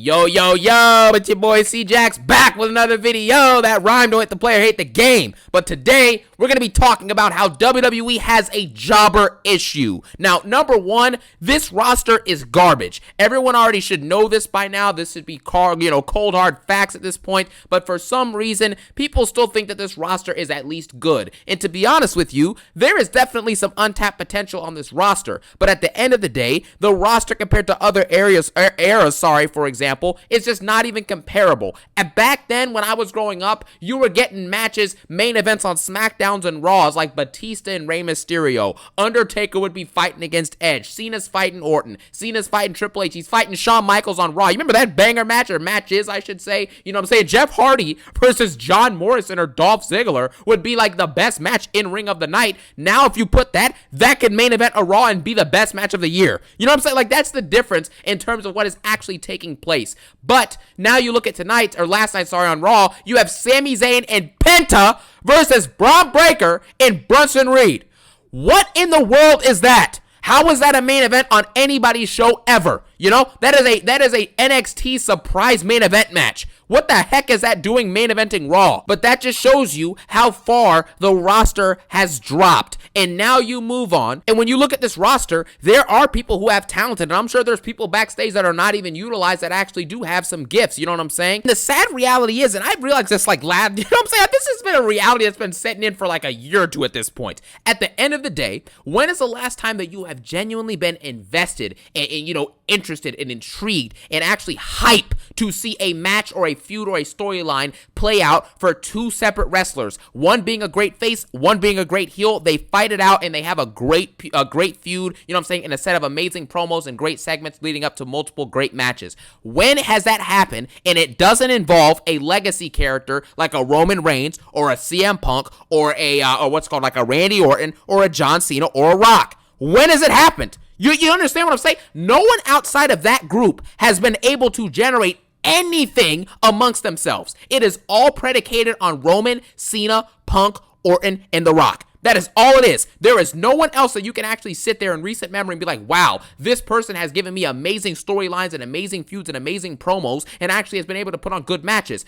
Yo, yo, yo, it's your boy C-Jax back with another video. That rhyme don't hit the player, hate the game. But today, we're going to be talking about how WWE has a jobber issue. Now, number one, this roster is garbage. Everyone already should know this by now. This should be cold hard facts at this point. But for some reason, people still think that this roster is at least good. And to be honest with you, there is definitely some untapped potential on this roster. But at the end of the day, the roster compared to other eras, for example, it's just not even comparable. And back then, when I was growing up, you were getting matches, main events on SmackDowns and Raws like Batista and Rey Mysterio. Undertaker would be fighting against Edge. Cena's fighting Orton. Cena's fighting Triple H. He's fighting Shawn Michaels on Raw. You remember that banger match, or matches, I should say? You know what I'm saying? Jeff Hardy versus John Morrison or Dolph Ziggler would be like the best match in Ring of the Night. Now, if you put that could main event a Raw and be the best match of the year. You know what I'm saying? Like, that's the difference in terms of what is actually taking place. But now you look at last night on Raw, you have Sami Zayn and Penta versus Braun Breaker and Bronson Reed. What in the world is that? How is that a main event on anybody's show ever? You know, that is a NXT surprise main event match. What the heck is that doing main eventing Raw? But that just shows you how far the roster has dropped. And now you move on. And when you look at this roster, there are people who have talent. And I'm sure there's people backstage that are not even utilized that actually do have some gifts. You know what I'm saying? The sad reality is, and I've realized this you know what I'm saying? This has been a reality that's been setting in for like a year or two at this point. At the end of the day, when is the last time that you have genuinely been invested and interested and intrigued and actually hype to see a match or a feud or a storyline play out for two separate wrestlers, one being a great face, one being a great heel? They fight it out and they have a great feud, you know what I'm saying, in a set of amazing promos and great segments leading up to multiple great matches. When has that happened and it doesn't involve a legacy character like a Roman Reigns or a CM Punk or like a Randy Orton or a John Cena or a Rock? When has it happened? You understand what I'm saying? No one outside of that group has been able to generate anything amongst themselves. It is all predicated on Roman, Cena, Punk, Orton, and The Rock. That is all it is. There is no one else that you can actually sit there in recent memory and be like, wow, this person has given me amazing storylines and amazing feuds and amazing promos and actually has been able to put on good matches.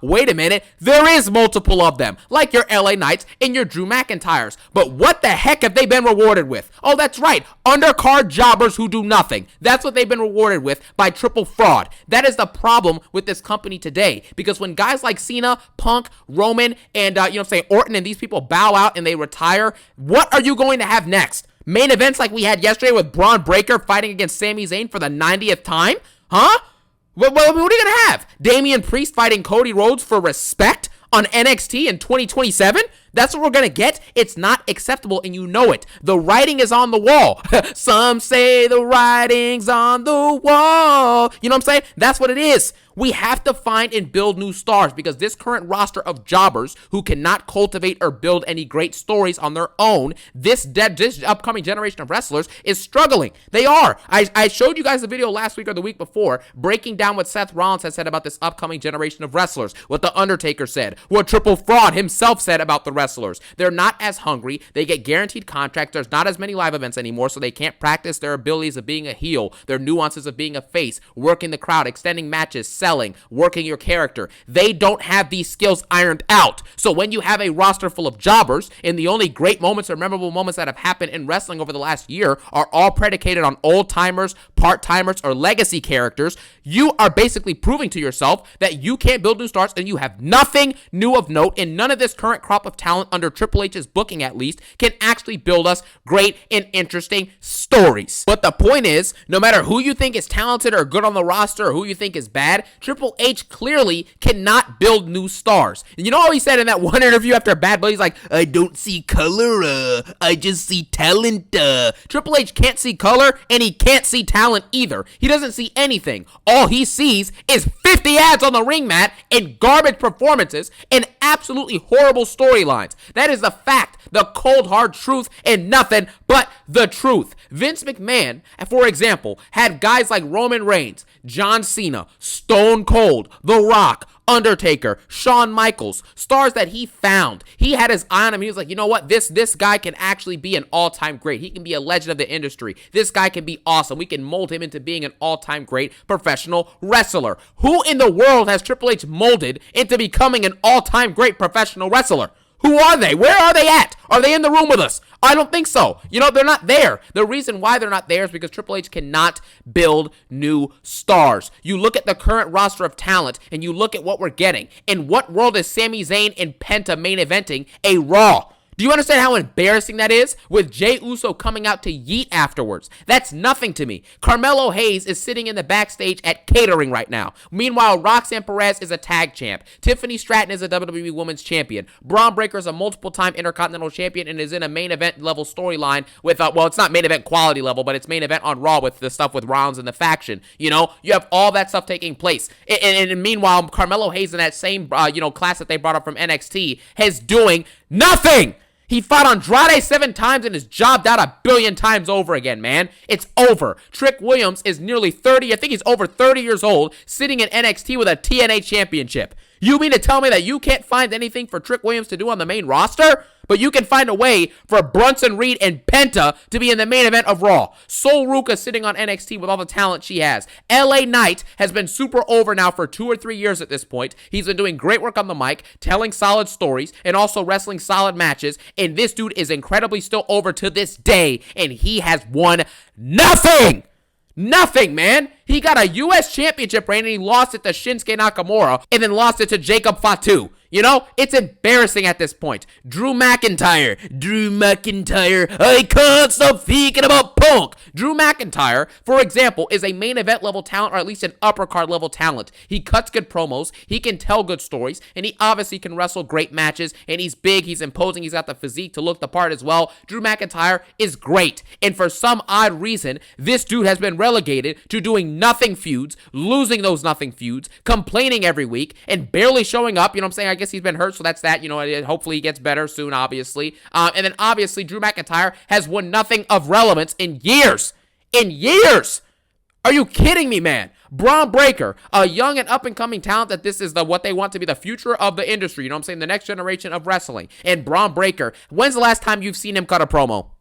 Wait a minute. There is multiple of them, like your LA Knights and your Drew McIntyres. But what the heck have they been rewarded with? Oh, that's right. Undercard jobbers who do nothing. That's what they've been rewarded with by triple fraud. That is the problem with this company today. Because when guys like Cena, Punk, Roman, and Orton and these people bow out and they retire, what are you going to have next? Main events like we had yesterday with Braun Breaker fighting against Sami Zayn for the 90th time? Huh? What are you going to have? Damian Priest fighting Cody Rhodes for respect on NXT in 2027? That's what we're going to get? It's not acceptable, and you know it. The writing is on the wall. Some say the writing's on the wall. You know what I'm saying? That's what it is. We have to find and build new stars because this current roster of jobbers who cannot cultivate or build any great stories on their own, this upcoming generation of wrestlers is struggling. They are. I showed you guys the video last week or the week before breaking down what Seth Rollins has said about this upcoming generation of wrestlers, what The Undertaker said, what Triple Fraud himself said about the wrestlers. They're not as hungry. They get guaranteed contracts. There's not as many live events anymore, so they can't practice their abilities of being a heel, their nuances of being a face, working the crowd, extending matches, selling, working your character. They don't have these skills ironed out. So when you have a roster full of jobbers, and the only great moments or memorable moments that have happened in wrestling over the last year are all predicated on old-timers, part-timers, or legacy characters, you are basically proving to yourself that you can't build new stars and you have nothing new of note, and none of this current crop of talent under Triple H's booking at least can actually build us great and interesting stories. But the point is, no matter who you think is talented or good on the roster or who you think is bad, Triple H clearly cannot build new stars. And you know how he said in that one interview after Bad Blood, he's like, I don't see color, I just see talent. Triple H can't see color and he can't see talent either. He doesn't see anything. All he sees is 50 ads on the ring mat and garbage performances and absolutely horrible storylines. That is the fact, the cold hard truth, and nothing but the truth. Vince McMahon, for example, had guys like Roman Reigns, John Cena, Stone Cold, The Rock, Undertaker, Shawn Michaels, stars that he found. He had his eye on him. He was like, you know what? This guy can actually be an all-time great. He can be a legend of the industry. This guy can be awesome. We can mold him into being an all-time great professional wrestler. Who in the world has Triple H molded into becoming an all-time great professional wrestler? Who are they? Where are they at? Are they in the room with us? I don't think so. You know, they're not there. The reason why they're not there is because Triple H cannot build new stars. You look at the current roster of talent and you look at what we're getting. In what world is Sami Zayn and Penta main eventing a Raw? Do you understand how embarrassing that is? With Jey Uso coming out to yeet afterwards. That's nothing to me. Carmelo Hayes is sitting in the backstage at catering right now. Meanwhile, Roxanne Perez is a tag champ. Tiffany Stratton is a WWE Women's Champion. Braun Breaker is a multiple-time Intercontinental Champion and is in a main event level storyline with, well, it's not main event quality level, but it's main event on Raw with the stuff with Rollins and the faction. You know, you have all that stuff taking place. And meanwhile, Carmelo Hayes in that same, class that they brought up from NXT is doing nothing. He fought Andrade 7 times and is jobbed out 1 billion times over again, man. It's over. Trick Williams is nearly 30. I think he's over 30 years old, sitting in NXT with a TNA championship. You mean to tell me that you can't find anything for Trick Williams to do on the main roster? But you can find a way for Bronson Reed and Penta to be in the main event of Raw. Sol Ruka sitting on NXT with all the talent she has. LA Knight has been super over now for 2 or 3 years at this point. He's been doing great work on the mic, telling solid stories, and also wrestling solid matches. And this dude is incredibly still over to this day, and he has won nothing. Nothing, man. He got a U.S. championship reign and he lost it to Shinsuke Nakamura and then lost it to Jacob Fatu. You know, it's embarrassing at this point. Drew McIntyre, I can't stop thinking about Punk. Drew McIntyre, for example, is a main event level talent, or at least an upper card level talent. He cuts good promos, he can tell good stories, and he obviously can wrestle great matches, and he's big, he's imposing, he's got the physique to look the part as well. Drew McIntyre is great, and for some odd reason, this dude has been relegated to doing nothing feuds, losing those nothing feuds, complaining every week, and barely showing up. You know what I'm saying? I guess he's been hurt, so that's that. You know, hopefully he gets better soon, obviously. And then obviously Drew McIntyre has won nothing of relevance in years. In years! Are you kidding me, man? Braun Breaker, a young and up-and-coming talent that this is what they want to be the future of the industry. You know what I'm saying? The next generation of wrestling. And Braun Breaker, when's the last time you've seen him cut a promo?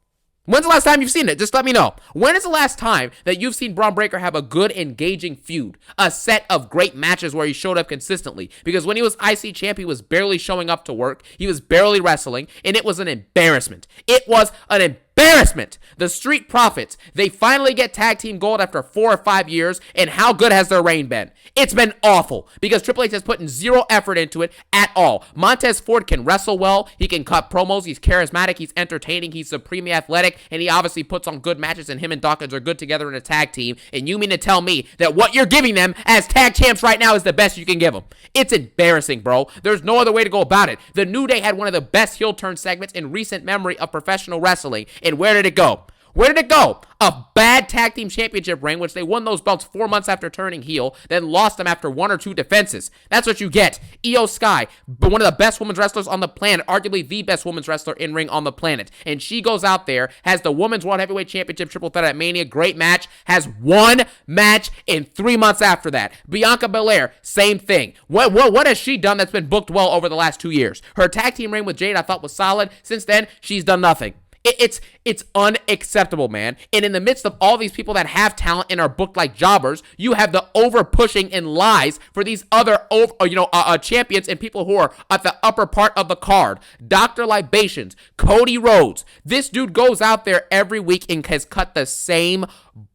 When's the last time you've seen it? Just let me know. When is the last time that you've seen Braun Breaker have a good, engaging feud? A set of great matches where he showed up consistently. Because when he was IC champ, he was barely showing up to work. He was barely wrestling. And it was an embarrassment. It was an embarrassment. The Street Profits, they finally get tag team gold after 4 or 5 years. And how good has their reign been? It's been awful. Because Triple H has put in zero effort into it at all. Montez Ford can wrestle well. He can cut promos. He's charismatic. He's entertaining. He's supremely athletic. And he obviously puts on good matches, and him and Dawkins are good together in a tag team. And you mean to tell me that what you're giving them as tag champs right now is the best you can give them? It's embarrassing, bro. There's no other way to go about it. The New Day had one of the best heel turn segments in recent memory of professional wrestling. And where did it go? Where did it go? A bad tag team championship reign, which they won those belts 4 months after turning heel, then lost them after 1 or 2 defenses. That's what you get. Io Sky, one of the best women's wrestlers on the planet, arguably the best women's wrestler in ring on the planet. And she goes out there, has the Women's World Heavyweight Championship triple threat at Mania, great match, has 1 match in 3 months after that. Bianca Belair, same thing. What has she done that's been booked well over the last 2 years? Her tag team reign with Jade I thought was solid. Since then, she's done nothing. It's unacceptable, man. And in the midst of all these people that have talent and are booked like jobbers, you have the over-pushing and lies for these other champions and people who are at the upper part of the card. Dr. Libations, Cody Rhodes. This dude goes out there every week and has cut the same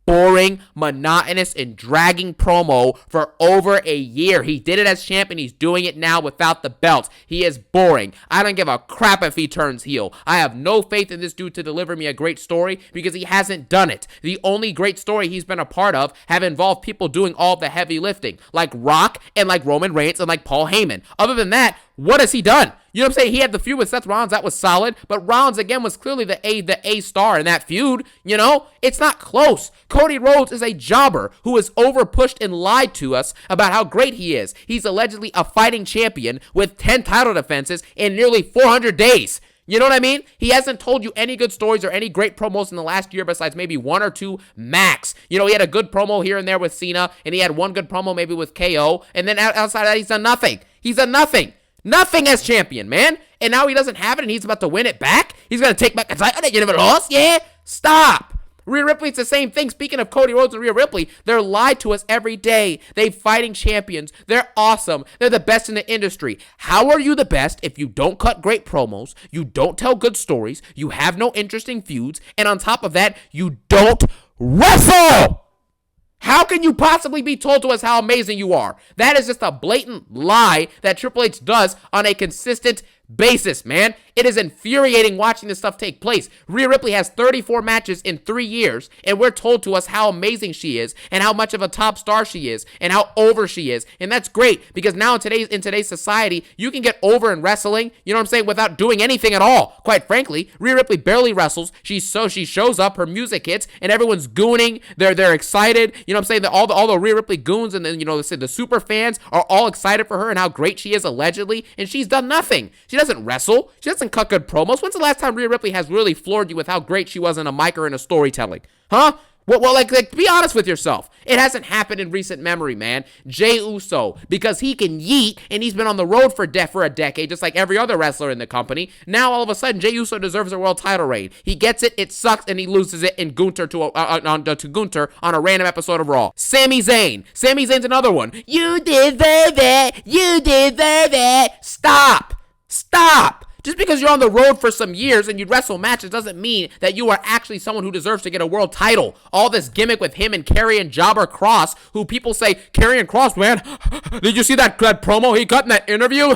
boring, monotonous, and dragging promo for over a year. He did it as champ, and he's doing it now without the belts. He is boring. I don't give a crap if he turns heel. I have no faith in this dude to deliver me a great story because he hasn't done it. The only great story he's been a part of have involved people doing all the heavy lifting, like Rock and like Roman Reigns and like Paul Heyman. Other than that, what has he done? You know what I'm saying? He had the feud with Seth Rollins. That was solid. But Rollins, again, was clearly the A star in that feud. You know? It's not close. Cody Rhodes is a jobber who is overpushed and lied to us about how great he is. He's allegedly a fighting champion with 10 title defenses in nearly 400 days. You know what I mean? He hasn't told you any good stories or any great promos in the last year besides maybe one or two max. You know, he had a good promo here and there with Cena, and he had one good promo maybe with KO, and then outside of that, he's done nothing. He's done nothing. Nothing as champion, man. And now he doesn't have it, and he's about to win it back? He's going to take back the title that you never lost? Yeah? Stop. Rhea Ripley, it's the same thing. Speaking of Cody Rhodes and Rhea Ripley, they're lied to us every day. They're fighting champions. They're awesome. They're the best in the industry. How are you the best if you don't cut great promos, you don't tell good stories, you have no interesting feuds, and on top of that, you don't wrestle? How can you possibly be told to us how amazing you are? That is just a blatant lie that Triple H does on a consistent basis, man. It is infuriating watching this stuff take place. Rhea Ripley has 34 matches in 3 years, and we're told to us how amazing she is, and how much of a top star she is, and how over she is. And that's great, because now in today's society, you can get over in wrestling, you know what I'm saying, without doing anything at all. Quite frankly, Rhea Ripley barely wrestles. She shows up, her music hits, and everyone's gooning. They're excited. You know what I'm saying? All the Rhea Ripley goons and then, you know, the super fans are all excited for her and how great she is allegedly, and she's done nothing. She doesn't wrestle. She doesn't cut good promos. When's the last time Rhea Ripley has really floored you with how great she was in a mic or in a storytelling? Huh? Well, like, be honest with yourself. It hasn't happened in recent memory, man. Jey Uso, because he can yeet, and he's been on the road for a decade, just like every other wrestler in the company. Now, all of a sudden, Jey Uso deserves a world title reign. He gets it, it sucks, and he loses it in Gunther to Gunther on a random episode of Raw. Sami Zayn. Sami Zayn's another one. You deserve it. You deserve it. Stop. Stop. Just because you're on the road for some years and you wrestle matches doesn't mean that you are actually someone who deserves to get a world title. All this gimmick with him and Karrion Jobber Cross, who people say, Karrion Cross, man, did you see that promo he cut in that interview?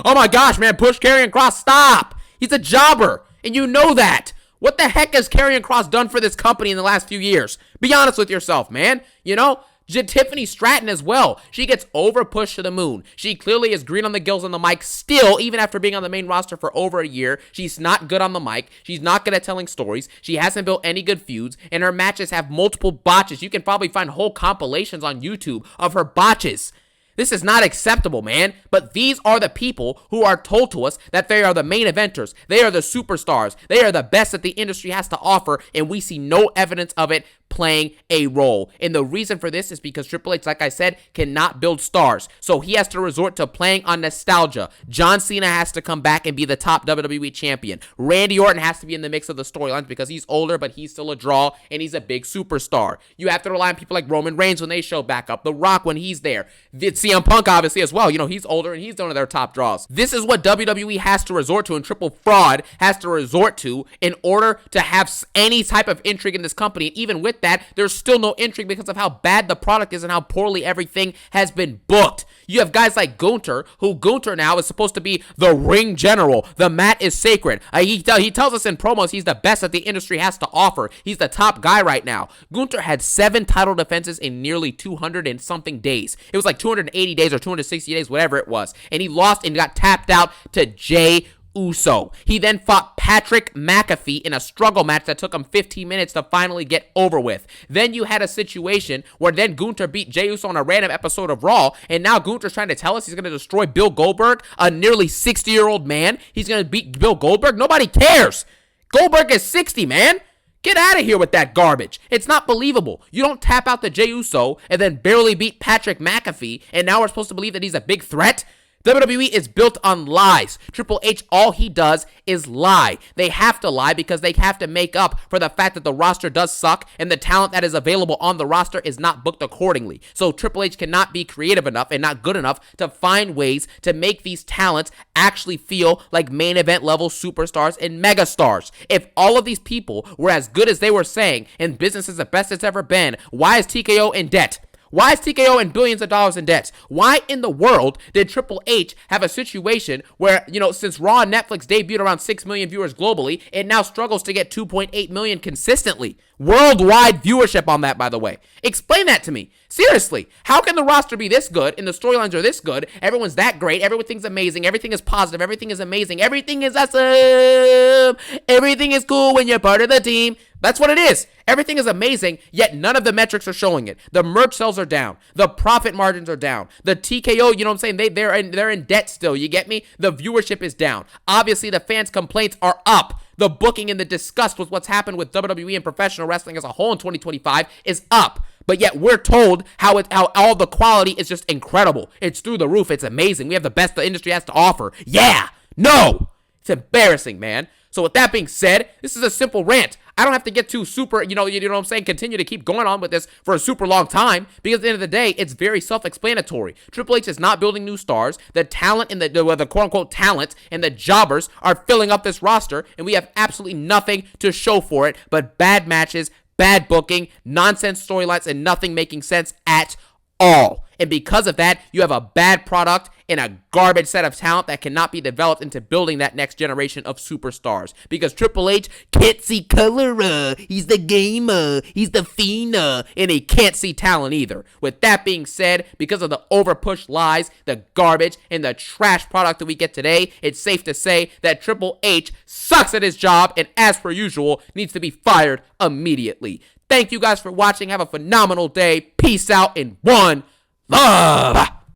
Oh my gosh, man, push Karrion Cross. Stop. He's a jobber, and you know that. What the heck has Karrion Cross done for this company in the last few years? Be honest with yourself, man. You know? Tiffany Stratton as well. She gets overpushed to the moon. She clearly is green on the gills on the mic still, even after being on the main roster for over a year. She's not good on the mic. She's not good at telling stories. She hasn't built any good feuds, and her matches have multiple botches. You can probably find whole compilations on YouTube of her botches. This is not acceptable, man. But these are the people who are told to us that they are the main eventers. They are the superstars. They are the best that the industry has to offer, and we see no evidence of it playing a role. And the reason for this is because Triple H, like I said, cannot build stars. So he has to resort to playing on nostalgia. John Cena has to come back and be the top WWE champion. Randy Orton has to be in the mix of the storylines because he's older, but he's still a draw, and he's a big superstar. You have to rely on people like Roman Reigns when they show back up. The Rock when he's there. CM Punk, obviously, as well. You know, he's older, and he's one of their top draws. This is what WWE has to resort to, and Triple Fraud has to resort to in order to have any type of intrigue in this company. And even with that, there's still no intrigue because of how bad the product is and how poorly everything has been booked. You have guys like Gunther, who Gunther now is supposed to be the ring general. The mat is sacred. He tells us in promos he's the best that the industry has to offer. He's the top guy right now. Gunther had 7 title defenses in nearly 200 and something days. It was like 280 days or 260 days, whatever it was. And he lost and got tapped out to Jey Uso. He then fought Patrick McAfee in a struggle match that took him 15 minutes to finally get over with. Then you had a situation where then Gunther beat Jey Uso on a random episode of Raw, and now Gunther's trying to tell us he's going to destroy Bill Goldberg, a nearly 60-year-old man. He's going to beat Bill Goldberg? Nobody cares. Goldberg is 60, man. Get out of here with that garbage. It's not believable. You don't tap out to Jey Uso and then barely beat Patrick McAfee, and now we're supposed to believe that he's a big threat? WWE is built on lies. Triple H, all he does is lie. They have to lie because they have to make up for the fact that the roster does suck and the talent that is available on the roster is not booked accordingly. So Triple H cannot be creative enough and not good enough to find ways to make these talents actually feel like main event level superstars and megastars. If all of these people were as good as they were saying and business is the best it's ever been, why is TKO in debt? Why is TKO in billions of dollars in debt? Why in the world did Triple H have a situation where, you know, since Raw and Netflix debuted around 6 million viewers globally, it now struggles to get 2.8 million consistently? Worldwide viewership on that, by the way. Explain that to me. Seriously, how can the roster be this good and the storylines are this good? Everyone's that great. Everything's amazing. Everything is positive. Everything is amazing. Everything is awesome. Everything is cool when you're part of the team. That's what it is. Everything is amazing, yet none of the metrics are showing it. The merch sales are down. The profit margins are down. The TKO, you know what I'm saying? They're in debt still. You get me? The viewership is down. Obviously, the fans' complaints are up. The booking and the disgust with what's happened with WWE and professional wrestling as a whole in 2025 is up. But yet we're told how all the quality is just incredible. It's through the roof. It's amazing. We have the best the industry has to offer. Yeah. No. It's embarrassing, man. So with that being said, this is a simple rant. I don't have to get too super, you know what I'm saying, continue to keep going on with this for a super long time, because at the end of the day, it's very self-explanatory. Triple H is not building new stars. The talent and the quote-unquote talent and the jobbers are filling up this roster, and we have absolutely nothing to show for it but bad matches, bad booking, nonsense storylines, and nothing making sense at all. And because of that, you have a bad product and a garbage set of talent that cannot be developed into building that next generation of superstars. Because Triple H can't see color, he's the gamer, he's the fiend, and he can't see talent either. With that being said, because of the overpush lies, the garbage, and the trash product that we get today, it's safe to say that Triple H sucks at his job and, as per usual, needs to be fired immediately. Thank you guys for watching. Have a phenomenal day. Peace out, and one love.